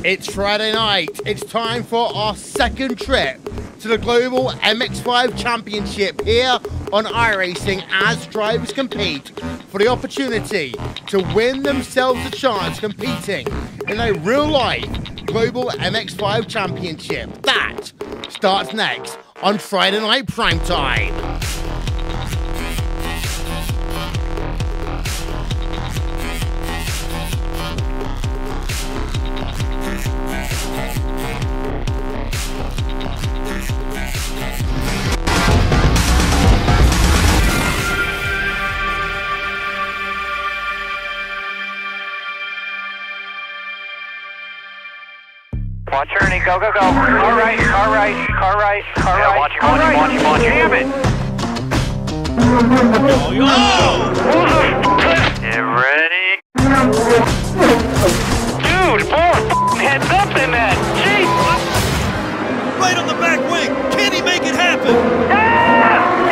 It's Friday night. It's time for our second trip to the Global MX-5 Championship here on iRacing as drivers compete for the opportunity to win themselves a chance competing in a real-life Global MX-5 Championship. That starts next on Friday Night Primetime. Watch Ernie, go, go, go. Car right, car right, car right, car right. Watch him, jam it. Oh! Get ready. Dude, more heads up than that. Jeez. Right on the back wing. Can he make it happen? Yeah!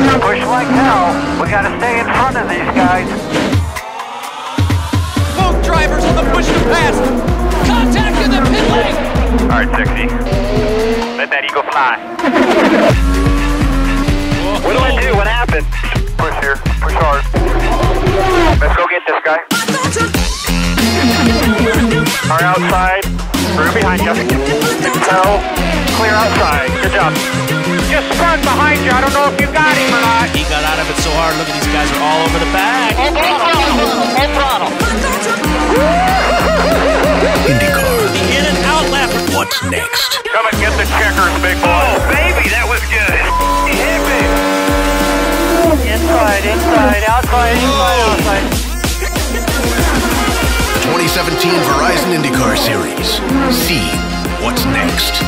Yeah! Push like hell. We gotta stay in front of these guys. Both drivers on the push to pass. Contact in the pit lane. All right, 60. Let that eagle fly. What do I do? What happened? Push here. Push hard. Let's go get this guy. Car outside. We're behind you. Pedal. Clear outside. Good job. Just spun behind you. I don't know if you got him or not. He got out of it so hard. Look at these guys are all over the back. Full throttle. IndyCar. In and out lap. What's next? Come and get the checkers, big boy. Oh, baby, that was good. Hit me. Inside, outside. 2017 Verizon IndyCar Series. See what's next.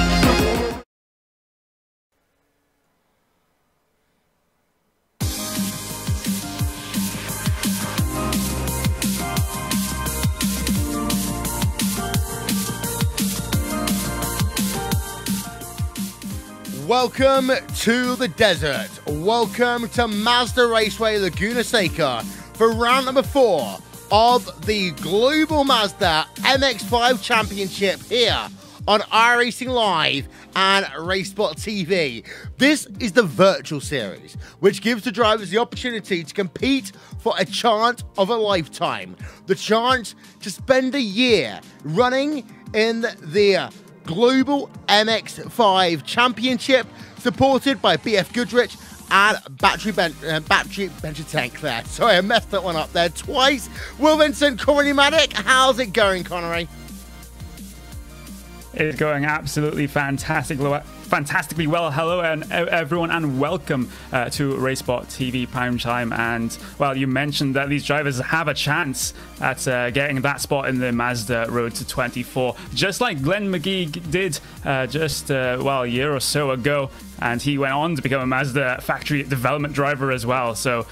Welcome to the desert. Welcome to Mazda Raceway Laguna Seca for round number 4 of the Global Mazda MX-5 Championship here on iRacing Live and RaceSpotTV. This is the virtual series, which gives the drivers the opportunity to compete for a chance of a lifetime. The chance to spend a year running in the Global MX-5 Championship, supported by BF Goodrich and Battery Bench Tank there. Sorry, I messed that one up there twice. Will Vincent, Connery Maddock, how's it going, Connery? It's going absolutely fantastically well. Hello and everyone, and welcome to RaceSpotTV Primetime. And well, you mentioned that these drivers have a chance at getting that spot in the Mazda Road to 24, just like Glenn McGee did a year or so ago, and he went on to become a Mazda factory development driver as well. So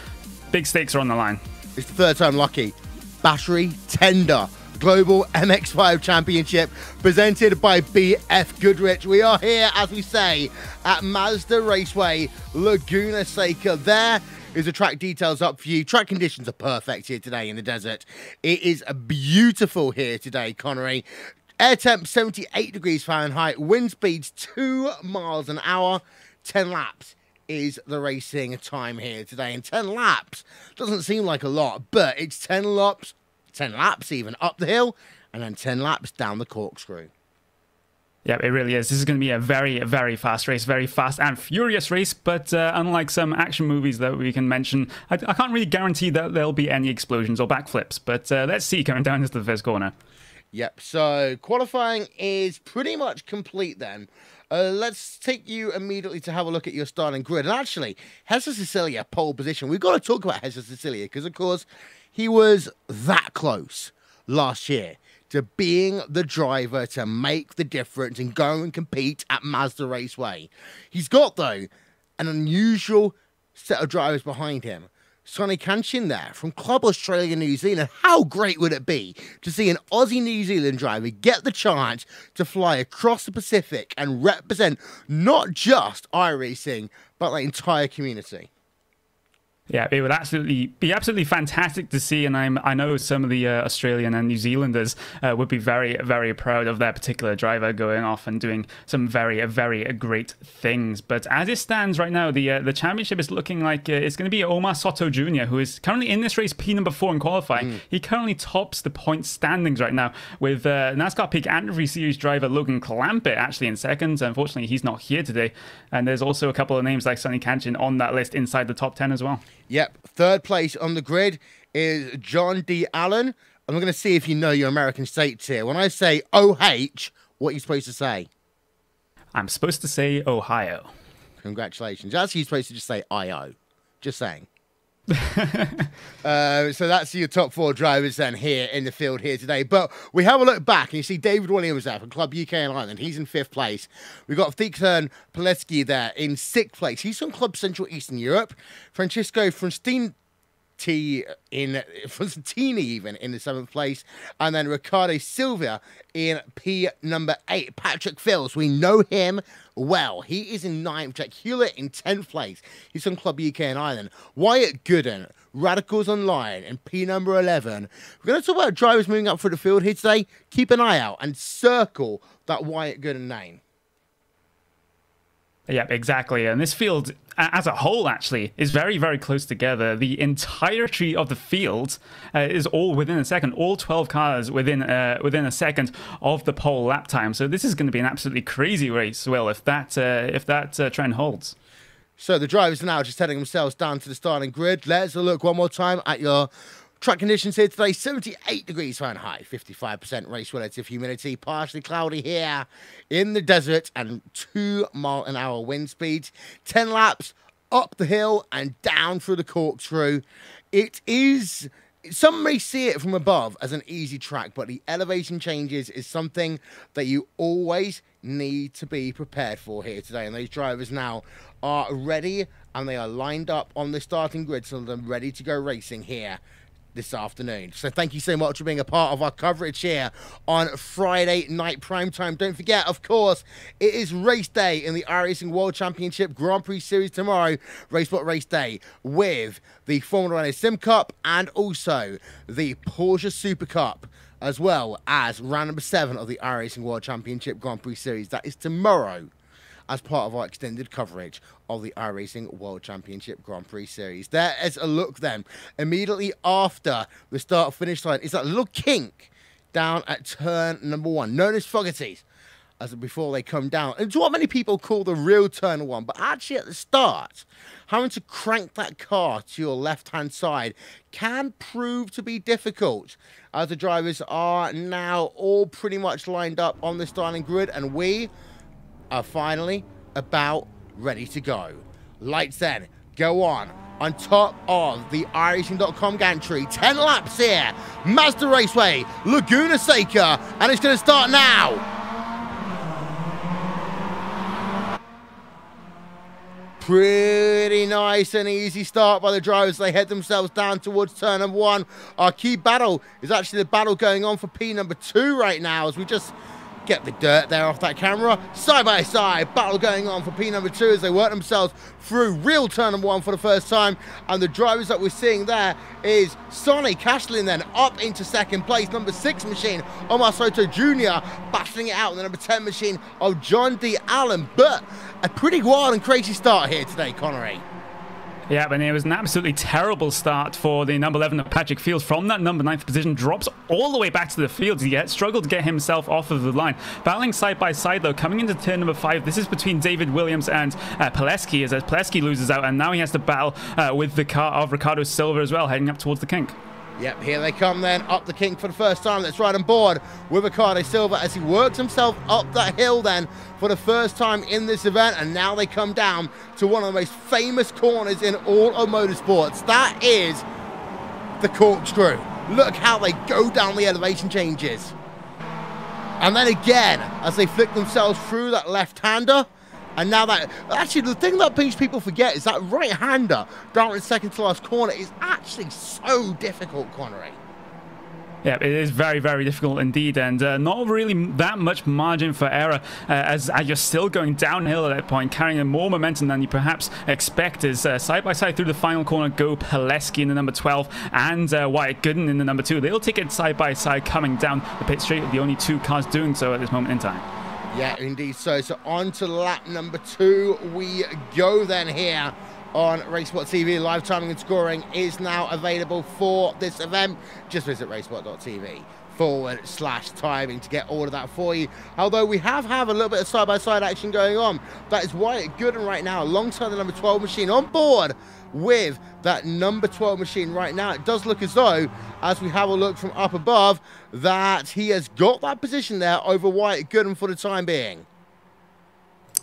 big stakes are on the line. It's the third time lucky. Battery Tender Global MX-5 Championship presented by BF Goodrich. We are here, as we say, at Mazda Raceway Laguna Seca. There is the track details up for you. Track conditions are perfect here today in the desert. It is beautiful here today, Connery. Air temp 78 degrees Fahrenheit. Wind speeds 2 miles an hour. 10 laps is the racing time here today. And 10 laps doesn't seem like a lot, but it's 10 laps even up the hill, and then 10 laps down the corkscrew. Yeah, it really is. This is going to be a very, very fast race, very fast and furious race, but unlike some action movies that we can mention, I can't really guarantee that there'll be any explosions or backflips, but let's see coming down into the first corner. Yep, so qualifying is pretty much complete then. Let's take you immediately to have a look at your starting grid. And actually, Hessa Cecilia, pole position. We've got to talk about Hessa Cecilia because, of course, he was that close last year to being the driver to make the difference and go and compete at Mazda Raceway. He's got, though, an unusual set of drivers behind him. Sonny Kanchin there from Club Australia New Zealand. How great would it be to see an Aussie New Zealand driver get the chance to fly across the Pacific and represent not just iRacing, but the entire community? Yeah, it would be absolutely fantastic to see, and I know some of the Australian and New Zealanders would be very, very proud of their particular driver going off and doing some very, very great things. But as it stands right now, the championship is looking like it's going to be Omar Soto Jr., who is currently in this race P4 in qualifying. He currently tops the point standings right now with NASCAR Peak Entry Series driver Logan Clampett actually in second. Unfortunately, he's not here today. And there's also a couple of names like Sonny Kanchin on that list inside the top 10 as well. Yep, third place on the grid is John D. Allen. I'm going to see if you know your American states here. When I say OH, what are you supposed to say? I'm supposed to say Ohio. Congratulations. Actually, you're supposed to just say IO. Just saying. So that's your top 4 drivers then here in the field here today. But we have a look back and you see David Williams there from Club UK and Ireland. He's in 5th place. We've got Thikern Pilecki there in 6th place. He's from Club Central Eastern Europe. Francisco Frustini even in the 7th place, and then Ricardo Silva in P8. Patrick Phils, we know him well. He is in 9th. Jack Hewlett in 10th place. He's from Club UK and Ireland. Wyatt Gooden, Radicals Online in P11. We're going to talk about drivers moving up through the field here today. Keep an eye out and circle that Wyatt Gooden name. Yeah, exactly. And this field, as a whole, actually, is very, very close together. The entirety of the field is all within a second. All 12 cars within a second of the pole lap time. So this is going to be an absolutely crazy race, Will, if that trend holds. So the drivers are now just heading themselves down to the starting grid. Let's look one more time at your track conditions here today. 78 degrees Fahrenheit, 55% race relative humidity, partially cloudy here in the desert, and 2-mile-an-hour wind speeds. 10 laps up the hill and down through the corkscrew. It is, some may see it from above as an easy track, but the elevation changes is something that you always need to be prepared for here today. And those drivers now are ready and they are lined up on the starting grid, so they're ready to go racing here this afternoon. So thank you so much for being a part of our coverage here on Friday night primetime. Don't forget, of course, it is race day in the iRacing World Championship Grand Prix Series tomorrow. RaceSpot Race Day with the Formula 1 Sim Cup and also the Porsche Super Cup, as well as round number 7 of the iRacing World Championship Grand Prix Series. That is tomorrow, as part of our extended coverage of the iRacing World Championship Grand Prix Series. There is a look then, immediately after the start-finish line, is that little kink down at turn number 1, known as Fogarty's, as before they come down. It's what many people call the real turn 1, but actually at the start, having to crank that car to your left-hand side can prove to be difficult, as the drivers are now all pretty much lined up on the starting grid, and we are finally about ready to go. Lights then go on top of the iRacing.com gantry. 10 laps here. Mazda Raceway, Laguna Seca, and it's going to start now. Pretty nice and easy start by the drivers. They head themselves down towards turn number 1. Our key battle is actually the battle going on for P2 right now, as we just get the dirt there off that camera. Side by side, battle going on for P2 as they work themselves through real turn number 1 for the first time. And the drivers that we're seeing there is Sonny Cashlin then up into 2nd place. Number 6 machine, Omar Soto Jr. battling it out in the number 10 machine of John D. Allen. But a pretty wild and crazy start here today, Connery. Yeah, but it was an absolutely terrible start for the number 11 of Patrick Fields. From that number 9th position, drops all the way back to the field. He struggled to get himself off of the line. Battling side by side, though, coming into turn number 5. This is between David Williams and Pilecki, as Pilecki loses out, and now he has to battle with the car of Ricardo Silva as well, heading up towards the kink. Yep, here they come then, up the kink for the first time. Let's ride on board with Ricardo Silva as he works himself up that hill then for the first time in this event. And now they come down to one of the most famous corners in all of motorsports. That is the corkscrew. Look how they go down the elevation changes. And then again, as they flick themselves through that left-hander. And now that, actually, the thing that people forget is that right-hander down in second to last corner is actually so difficult, Connery. Yeah, it is very, very difficult indeed, and not really that much margin for error as you're still going downhill at that point, carrying more momentum than you perhaps expect. As side-by-side through the final corner go Pileski in the number 12 and Wyatt Gooden in the number 2. They'll take it side-by-side coming down the pit straight, the only 2 cars doing so at this moment in time. Yeah, indeed so. So on to lap number 2 we go then here on RaceSpotTV. Live timing and scoring is now available for this event. Just visit racespot.tv/timing to get all of that for you. Although we have a little bit of side-by-side action going on. That is Wyatt Gooden right now alongside the number 12 machine on board with that number 12 machine right now. It does look as though, as we have a look from up above, that he has got that position there over Wyatt Gooden for the time being.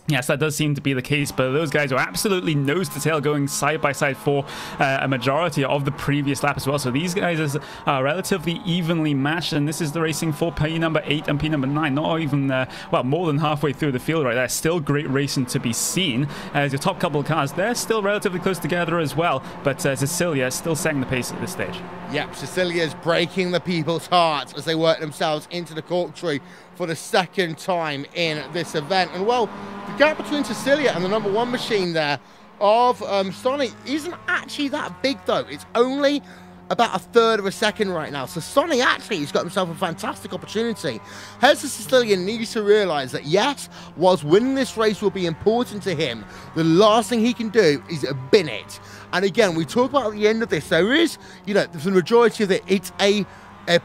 Yes, that does seem to be the case, but those guys are absolutely nose to tail going side by side for a majority of the previous lap as well. So these guys are relatively evenly matched, and this is the racing for P number 8 and P number 9. Not even, well, more than halfway through the field right there. Still great racing to be seen. As your top couple of cars, they're still relatively close together as well, but Cecilia is still setting the pace at this stage. Yep, Cecilia's breaking the people's hearts as they work themselves into the corkscrew for the second time in this event. And well, the gap between Cecilia and the number 1 machine there of Sonny isn't actually that big though. It's only about 1/3 of a second right now. So Sonny actually has got himself a fantastic opportunity. Hester Cecilia needs to realize that yes, whilst winning this race will be important to him, the last thing he can do is bin it. And again, we talk about at the end of this, there is, you know, the majority of it, it's a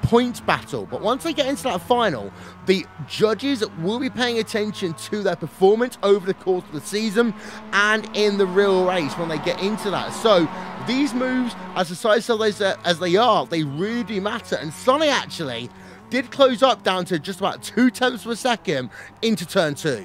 points battle, but once they get into that final, the judges will be paying attention to their performance over the course of the season and in the real race when they get into that. So these moves, as decisive as they are, they really do matter. And Sonny actually did close up down to just about 0.2 of a second into turn 2.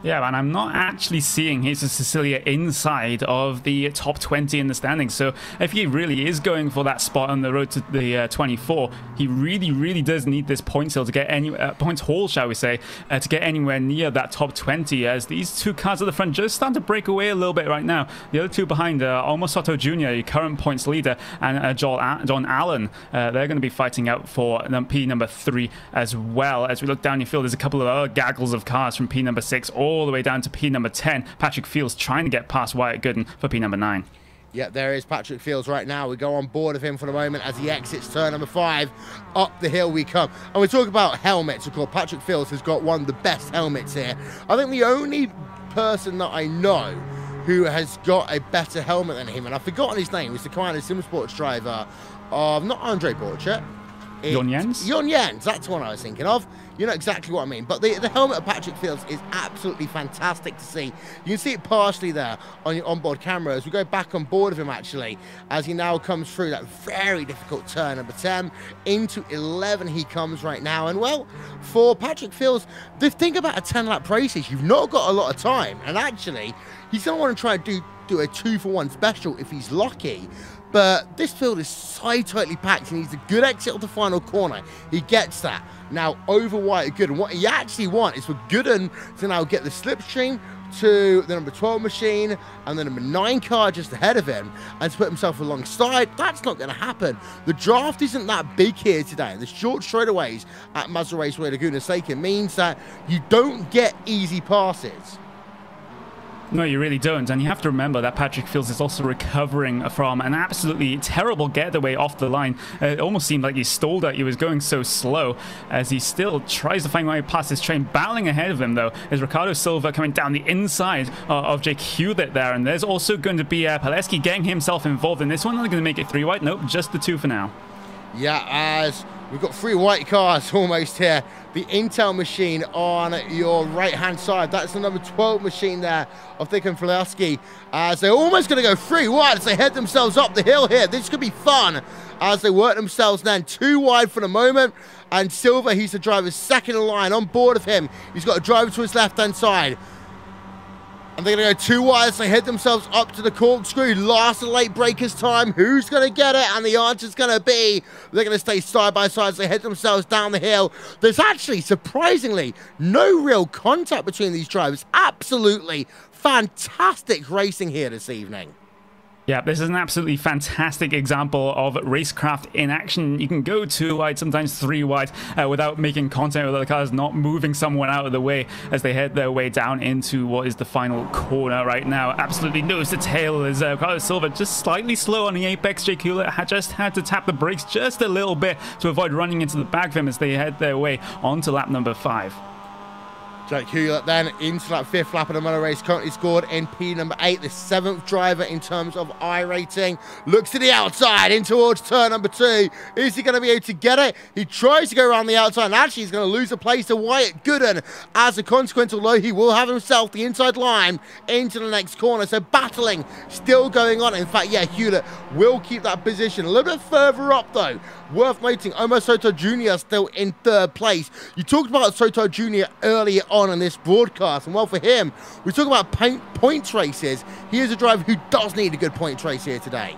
Yeah, and I'm not actually seeing Jesus Cecilia inside of the top 20 in the standings. So if he really is going for that spot on the road to the 24, he really does need this points hill to get any points haul, shall we say, to get anywhere near that top 20. As these 2 cars at the front just starting to break away a little bit right now. The other 2 behind, Almost Soto Jr., your current points leader, and John Allen, they're going to be fighting out for P number 3 as well. As we look down your field, there's a couple of other gaggles of cars from P number 6 all the way down to P number 10. Patrick Fields trying to get past Wyatt Gooden for P number 9. Yeah, there is Patrick Fields right now. We go on board of him for the moment as he exits turn number 5. Up the hill we come. And we talk about helmets. Of course, Patrick Fields has got one of the best helmets here. I think the only person that I know who has got a better helmet than him, and I've forgotten his name, is the Commander Sim Sports driver of, not Andre Borchardt. Jon Jens? Jon Jens, that's the one I was thinking of. You know exactly what I mean. But the helmet of Patrick Fields is absolutely fantastic to see. You can see it partially there on your onboard camera as we go back on board of him, actually, as he now comes through that very difficult turn, number 10. Into 11 he comes right now. And, well, for Patrick Fields, the thing about a 10-lap race is you've not got a lot of time. And, actually, he's going to want to try and do a 2-for-1 special if he's lucky. But this field is so tightly packed and he's a good exit of the final corner. He gets that. Now over Wyatt Gooden. What he actually wants is for Gooden to now get the slipstream to the number 12 machine and the number 9 car just ahead of him and to put himself alongside. That's not going to happen. The draft isn't that big here today. The short straightaways at Mazda Raceway Laguna Seca means that you don't get easy passes. No, you really don't. And you have to remember that Patrick Fields is also recovering from an absolutely terrible getaway off the line. It almost seemed like he stalled out. He was going so slow as he still tries to find a way past his train. Battling ahead of him, though, is Ricardo Silva coming down the inside of Jake Hewlett there. And there's also going to be Pileski getting himself involved in this one. Not going to make it 3 white. Nope, just the 2 for now. Yeah, as we've got 3 white cars almost here. The Intel machine on your right-hand side. That's the number 12 machine there of Dick and Pileski. As they're almost going to go 3 wide as they head themselves up the hill here. This could be fun as they work themselves then 2 wide for the moment. And Silva, he's the driver's second in line. On board of him, he's got a driver to his left-hand side. And they're going to go 2 wide as they head themselves up to the corkscrew. Last of the late breakers time. Who's going to get it? And the answer's going to be they're going to stay side by side as they head themselves down the hill. There's actually, surprisingly, no real contact between these drivers. Absolutely fantastic racing here this evening. Yeah, this is an absolutely fantastic example of racecraft in action. You can go 2 wide, sometimes 3 wide, without making contact with the cars, not moving someone out of the way as they head their way down into what is the final corner right now. Absolutely nose to tail as Carlos Silva just slightly slow on the apex. Jake Hewlett just had to tap the brakes just a little bit to avoid running into the back of him as they head their way onto lap number 5. Jake Hewlett then into that 5th lap of the motor race, currently scored in P number 8, the 7th driver in terms of I rating. Looks to the outside in towards turn number 2. Is he going to be able to get it? He tries to go around the outside, and actually he's going to lose a place to Wyatt Gooden. As a consequence, although he will have himself the inside line into the next corner. So battling still going on. In fact, yeah, Hewlett will keep that position a little bit further up though. Worth noting, Omar Soto Jr. still in 3rd place. You talked about Soto Jr. earlier on in this broadcast, and well, for him, we talk about points races. He is a driver who does need a good points race here today.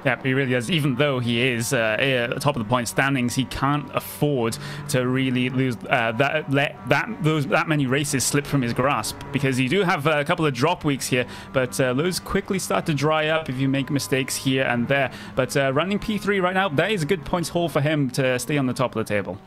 Yeah, he really does. Even though he is top of the point standings, he can't afford to really lose that many races slip from his grasp, because you do have a couple of drop weeks here, but those quickly start to dry up if you make mistakes here and there. But running P3 right now, that is a good points haul for him to stay on the top of the table.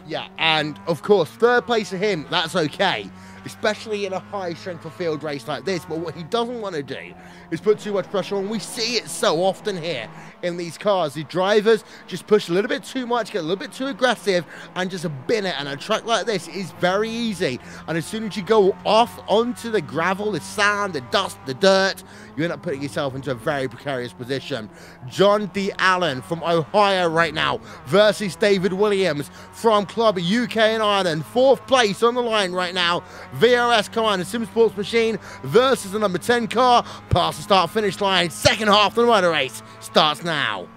Yeah, and of course, 3rd place for him, that's okay, especially in a high strength of field race like this. But what he doesn't want to do is put too much pressure on. We see it so often here in these cars. The drivers just push a little bit too much, get a little bit too aggressive, and just bin it. And a track like this is very easy. And as soon as you go off onto the gravel, the sand, the dust, the dirt, you end up putting yourself into a very precarious position. John D. Allen from Ohio right now versus David Williams from Club UK and Ireland. 4th place on the line right now. VRS Command, a Sim Sports machine versus the number 10 car. Past the start-finish line. 2nd half of the motor race starts now.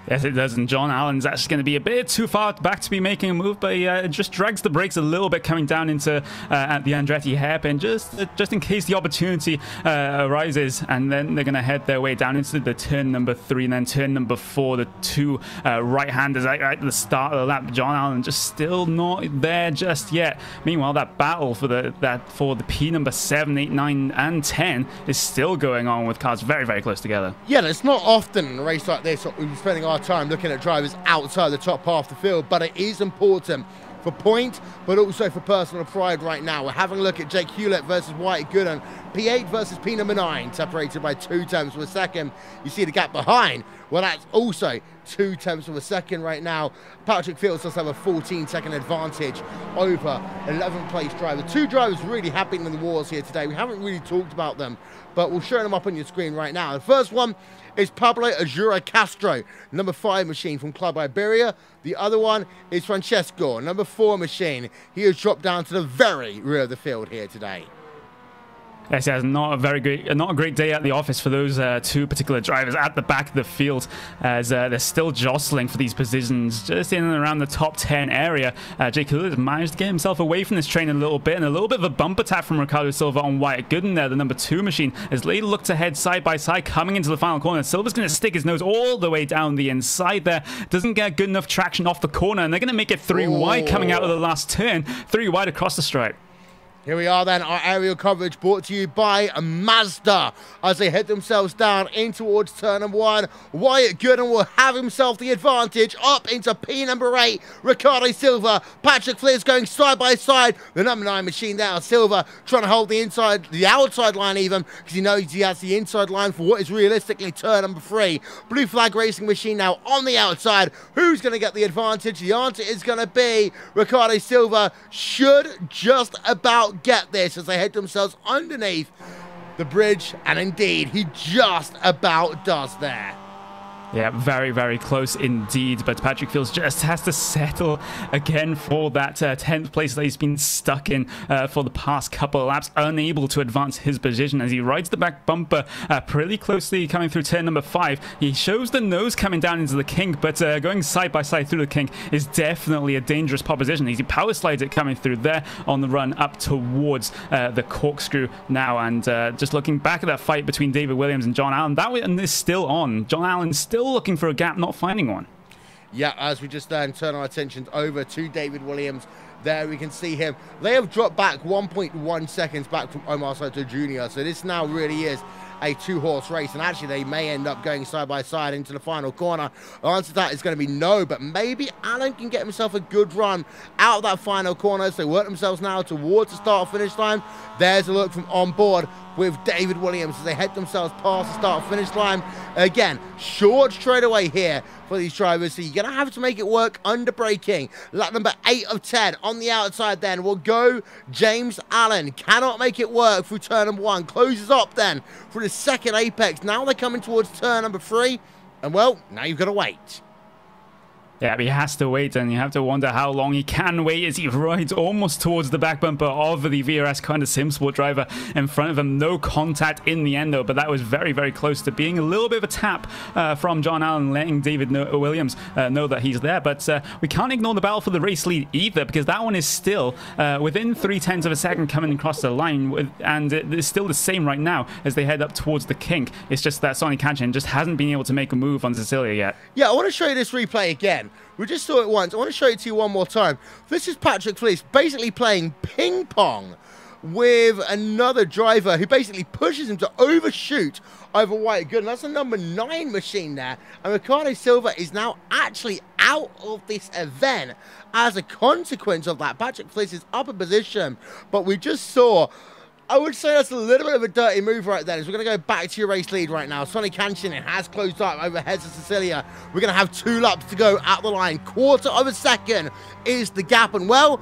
Yes, it does, and John Allen's actually going to be a bit too far back to be making a move, but he just drags the brakes a little bit coming down into at the Andretti hairpin, just in case the opportunity arises, and then they're going to head their way down into the turn number 3, and then turn number 4, the 2 right-handers right at the start of the lap. John Allen just still not there just yet. Meanwhile, that battle for the P number 7, 8, 9, and 10 is still going on with cars very, very close together. Yeah, and it's not often in a race like this that we're spending our time looking at drivers outside the top half of the field, but it is important for point, but also for personal pride right now. We're having a look at Jake Hewlett versus Wyatt Gooden, P8 versus P number 9, separated by 2 tenths of a second. You see the gap behind, well, that's also 2 tenths of a second right now. Patrick Fields does have a 14-second advantage over 11th place driver. 2 drivers really have been in the wars here today. We haven't really talked about them, but we'll show them up on your screen right now. The first one is Pablo Azura Castro, number 5 machine from Club Iberia. The other one is Francesco, number 4 machine. He has dropped down to the very rear of the field here today. Yes, it has not a great day at the office for those 2 particular drivers at the back of the field, as they're still jostling for these positions just in and around the top 10 area. Jake Hewlett managed to get himself away from this train a little bit, and a little bit of a bumper tap from Ricardo Silva on Wyatt Gooden there, the number 2 machine, as they look to head side by side coming into the final corner. Silva's going to stick his nose all the way down the inside there, doesn't get good enough traction off the corner, and they're going to make it 3 wide coming out of the last turn, 3 wide across the stripe. Here we are then, our aerial coverage brought to you by Mazda as they head themselves down in towards turn number 1. Wyatt Gooden will have himself the advantage up into P number 8. Ricardo Silva, Patrick Fliers going side by side. The number 9 machine there, Silva trying to hold the outside line even, because he knows he has the inside line for what is realistically turn number 3. Blue Flag Racing machine now on the outside. Who's going to get the advantage? The answer is going to be Ricardo Silva. Should just about get this as they head themselves underneath the bridge, and indeed he just about does there. Yeah, very, very close indeed, but Patrick Fields just has to settle again for that 10th place that he's been stuck in for the past couple of laps, unable to advance his position as he rides the back bumper pretty closely coming through turn number 5. He shows the nose coming down into the kink, but going side by side through the kink is definitely a dangerous proposition. He power slides it coming through there on the run up towards the corkscrew now, and just looking back at that fight between David Williams and John Allen, that one is still on. John Allen's still looking for a gap, not finding one. Yeah, as we just then turn our attention over to David Williams, there we can see him. They have dropped back 1.1 seconds back from Omar Soto Jr., so this now really is a two-horse race, and actually they may end up going side by side into the final corner. The answer to that is going to be no, but maybe Alan can get himself a good run out of that final corner. So they work themselves now towards the start-finish line. There's a look from on board with David Williams as they head themselves past the start-finish line. Again, short straightaway here for these drivers, so you're going to have to make it work under braking. Lap number 8 of 10 on the outside then will go James Allen. Cannot make it work through turn number 1. Closes up then for the second apex. Now they're coming towards turn number 3. And, well, now you've got to wait. Yeah, but he has to wait, and you have to wonder how long he can wait as he rides almost towards the back bumper of the VRS kind of SimSport driver in front of him. No contact in the end, though, but that was very, very close to being a little bit of a tap from John Allen, letting David Williams know that he's there. But we can't ignore the battle for the race lead either, because that one is still within 0.3 of a second coming across the line, and it's still the same right now as they head up towards the kink. It's just that Sonny Kanchan just hasn't been able to make a move on Cecilia yet. Yeah, I want to show you this replay again. We just saw it once. I want to show it to you one more time. This is Patrick Fleece basically playing ping pong with another driver who basically pushes him to overshoot over White Good. And that's a number 9 machine there. And Ricardo Silva is now actually out of this event as a consequence of that. Patrick Fleece is up in position, but we just saw... I would say that's a little bit of a dirty move right there. As we're going to go back to your race lead right now. Sonny Kanchan has closed up over Heza Cecilia. We're going to have 2 laps to go at the line. 1/4 of a second is the gap. And, well,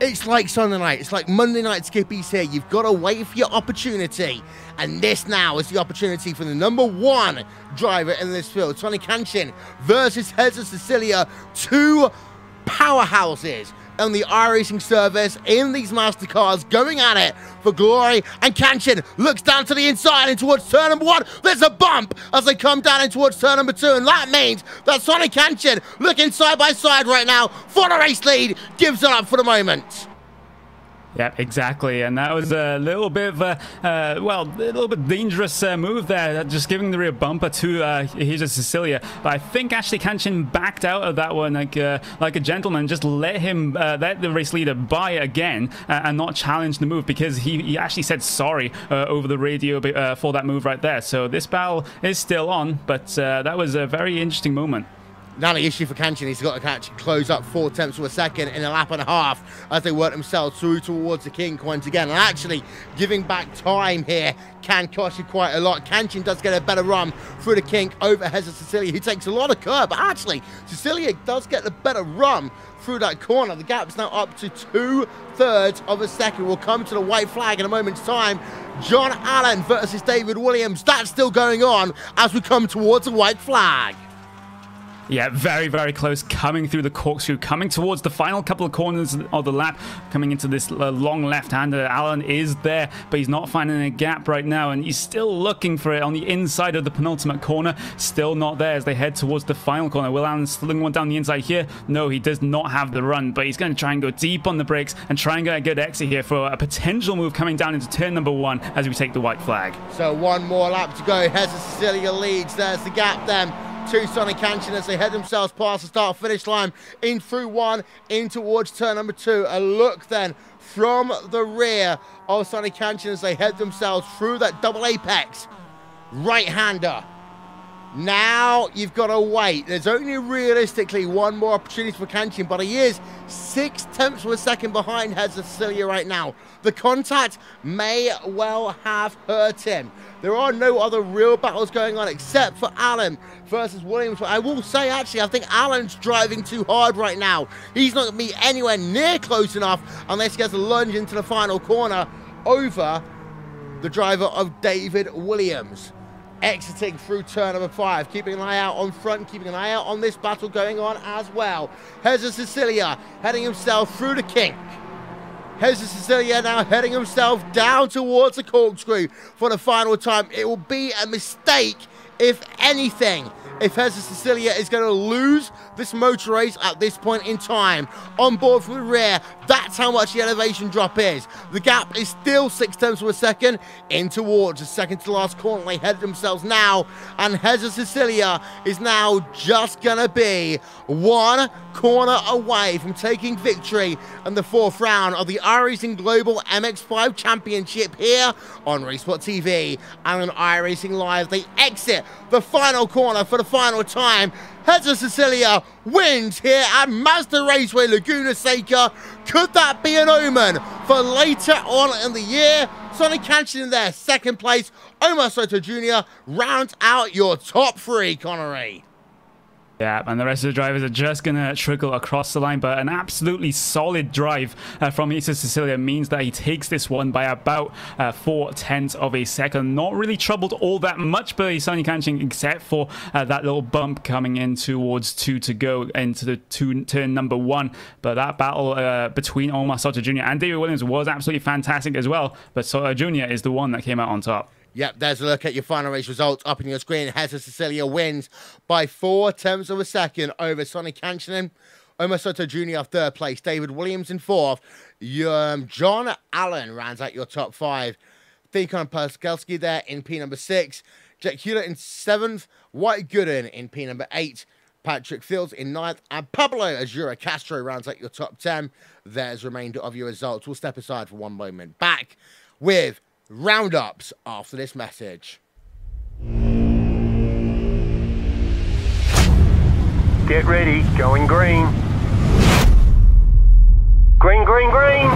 it's like Sunday night. It's like Monday night skippies here. You've got to wait for your opportunity. And this now is the opportunity for the number 1 driver in this field. Sonny Kanchan versus Heza Cecilia. 2 powerhouses on the iRacing service in these Mazda cars, going at it for glory. And Kanchan looks down to the inside and towards turn number 1. There's a bump as they come down in towards turn number 2, and that means that Sonny Kanchan, looking side by side right now for the race lead, gives it up for the moment. Yeah, exactly, and that was a little bit of a, well, a little bit dangerous move there, just giving the rear bumper to here's Cecilia. But I think actually Kanchan backed out of that one like a gentleman, just let the race leader by again and not challenge the move, because he actually said sorry over the radio for that move right there. So this battle is still on, but that was a very interesting moment. Now the issue for Kanchan, he's got to close up 0.4 of a second in a lap and a half as they work themselves through towards the kink once again. And actually, giving back time here can cost you quite a lot. Kanchan does get a better run through the kink over Heza Cecilia, who takes a lot of curb. But actually, Cecilia does get the better run through that corner. The gap's now up to 2/3 of a second. We'll come to the white flag in a moment's time. John Allen versus David Williams. That's still going on as we come towards the white flag. Yeah, very, very close, coming through the corkscrew, coming towards the final couple of corners of the lap, coming into this long left-hander. Allen is there, but he's not finding a gap right now, and he's still looking for it on the inside of the penultimate corner. Still not there as they head towards the final corner. Will Allen sling one down the inside here? No, he does not have the run, but he's going to try and go deep on the brakes and try and get a good exit here for a potential move coming down into turn number 1 as we take the white flag. So one more lap to go. Heza Cecilia leads. There's the gap then to Sonny Kanchan as they head themselves past the start-finish line, in through 1, in towards turn number 2. A look then from the rear of Sonny Kanchan as they head themselves through that double apex. Right-hander. Now you've got to wait. There's only realistically one more opportunity for Kanchan, but he is 0.6 of a second behind Heza Cecilia right now. The contact may well have hurt him. There are no other real battles going on except for Allen versus Williams. But I will say, actually, I think Allen's driving too hard right now. He's not going to be anywhere near close enough unless he gets a lunge into the final corner over the driver of David Williams. Exiting through turn number 5, keeping an eye out on front, keeping an eye out on this battle going on as well. Heza Cecilia heading himself through the kink. Heza Cecilia now heading himself down towards the corkscrew for the final time. It will be a mistake if anything, if Hezza Cecilia is going to lose this motor race at this point in time, on board from the rear, that's how much the elevation drop is. The gap is still 6 tenths of a second in towards the second to last corner. They head themselves now, and Hezza Cecilia is now just going to be 1 corner away from taking victory in the 4th round of the iRacing Global MX5 Championship here on RaceSpotTV and on iRacing Live. They exit the final corner for the final time. Hezza Cecilia wins here at Mazda Raceway Laguna Seca. Could that be an omen for later on in the year? Sonny Cantion in there, 2nd place. Omar Soto Jr. rounds out your top 3, Connery. Yeah, and the rest of the drivers are just going to trickle across the line, but an absolutely solid drive from Hezza Cecilia means that he takes this one by about 4 tenths of a second. Not really troubled all that much, but he's only catching except for that little bump coming in towards 2 to go into the turn number 1. But that battle between Omar Soto Jr. and David Williams was absolutely fantastic as well, but Soto Jr. is the one that came out on top. Yep, there's a look at your final race results up on your screen. Hezza Cecilia wins by 4 tenths of a second over Sonny Cantion. Omar Soto Jr. 3rd place. David Williams in 4th. John Allen rounds out your top 5. Deacon Paskalski there in P number 6. Jack Hewlett in 7th. White Gooden in P number 8. Patrick Fields in 9th. And Pablo Azura Castro rounds out your top 10. There's the remainder of your results. We'll step aside for one moment. Back with roundups after this message. Get ready, going green. Green, green, green.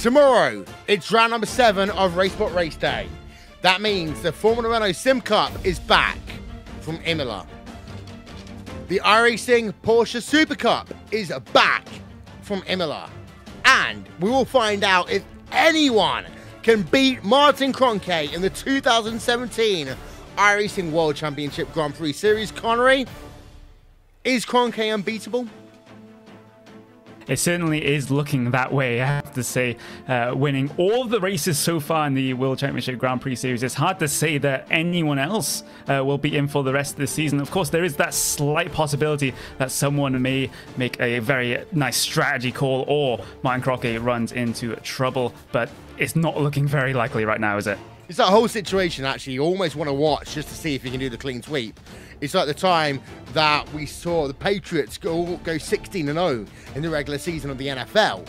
Tomorrow, it's round number 7 of RaceSpot Race Day. That means the Formula Renault Sim Cup is back from Imola. The iRacing Porsche Super Cup is back from Imola. And we will find out if anyone can beat Martin Kroenke in the 2017 iRacing World Championship Grand Prix Series. Connery, is Kroenke unbeatable? It certainly is looking that way, I have to say. Winning all of the races so far in the World Championship Grand Prix Series, it's hard to say that anyone else will be in for the rest of the season. Of course, there is that slight possibility that someone may make a very nice strategy call or Martin Kroenke runs into trouble, but it's not looking very likely right now, is it? It's that whole situation, actually, you almost want to watch just to see if he can do the clean sweep. It's like the time that we saw the Patriots go 16-0 in the regular season of the NFL.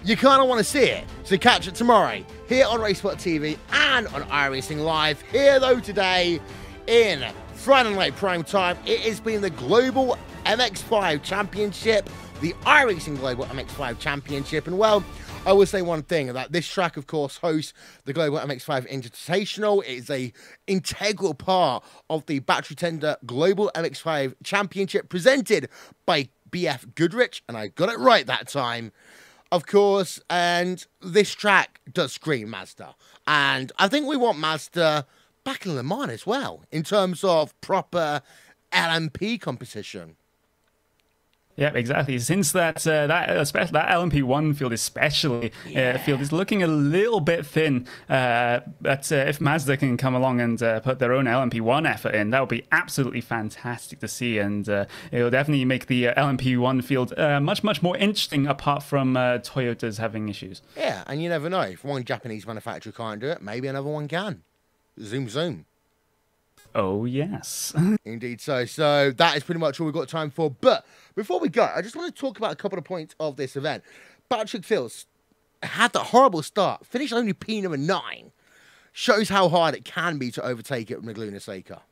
You kind of want to see it, so catch it tomorrow here on RaceSpotTV and on iRacing Live. Here, though, today in Friday night prime time, it has been the Global MX5 Championship, the iRacing Global MX5 Championship, and well, I will say one thing, that this track, of course, hosts the Global MX-5 Invitational. It is a integral part of the Battery Tender Global MX-5 Championship presented by BF Goodrich, and I got it right that time, of course. And this track does scream Mazda, and I think we want Mazda back in Le Mans as well, in terms of proper LMP competition. Yeah, exactly. Since that LMP1 field especially, field is looking a little bit thin. But if Mazda can come along and put their own LMP1 effort in, that would be absolutely fantastic to see, and it will definitely make the LMP1 field much more interesting. Apart from Toyota's having issues. Yeah, and you never know, if one Japanese manufacturer can't do it, maybe another one can. Zoom, zoom. Oh, yes. Indeed so. So that is pretty much all we've got time for. But before we go, I just want to talk about a couple of points of this event. Patrick Fields had that horrible start, finished only P number 9. Shows how hard it can be to overtake it from Laguna Seca.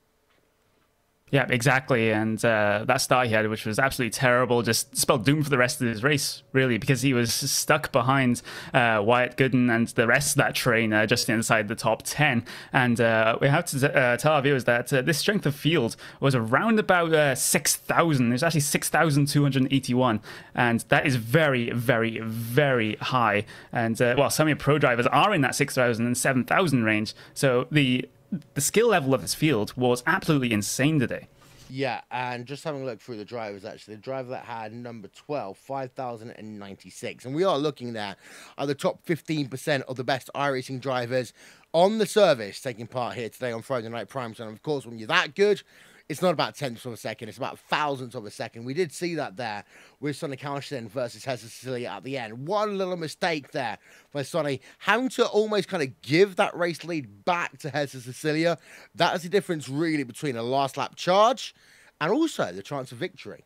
Yeah, exactly. And that start he had, which was absolutely terrible, just spelled doom for the rest of his race, really, because he was stuck behind Wyatt Gooden and the rest of that train just inside the top 10. And we have to tell our viewers that this strength of field was around about 6,000. There's actually 6,281. And that is very, very, very high. And, well, some of your pro drivers are in that 6,000 and 7,000 range. So the skill level of this field was absolutely insane today. Yeah, and just having a look through the drivers, actually, the driver that had number 12, 5,096. And we are looking there at the top 15% of the best iRacing drivers on the service taking part here today on Friday Night Prime Time. Of course, when you're that good, it's not about tenths of a second, it's about thousandths of a second. We did see that there with Sonny Calston versus Hester Cecilia at the end. One little mistake there by Sonny, having to almost kind of give that race lead back to Hester Cecilia. That is the difference really between a last lap charge and also the chance of victory.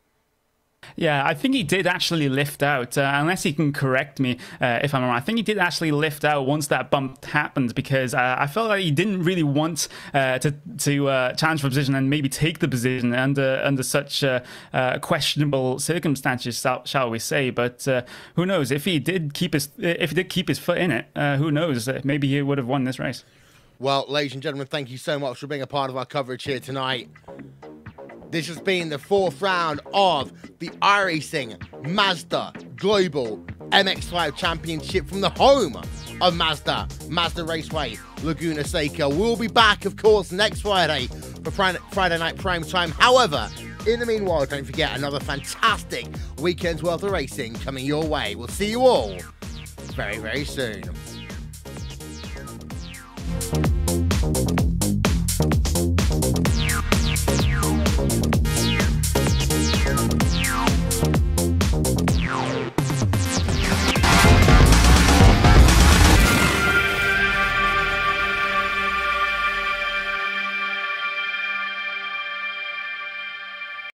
Yeah, I think he did actually lift out, unless he can correct me if I'm wrong. I think he did actually lift out once that bump happened, because I felt like he didn't really want to challenge for position and maybe take the position under such questionable circumstances, shall we say. But who knows? If he did keep his foot in it, who knows? Maybe he would have won this race. Well, ladies and gentlemen, thank you so much for being a part of our coverage here tonight. This has been the 4th round of the iRacing Mazda Global MX-5 Championship from the home of Mazda Raceway, Laguna Seca. We'll be back, of course, next Friday for Friday Night Prime Time. However, in the meanwhile, don't forget another fantastic weekend's worth of racing coming your way. We'll see you all very, very soon.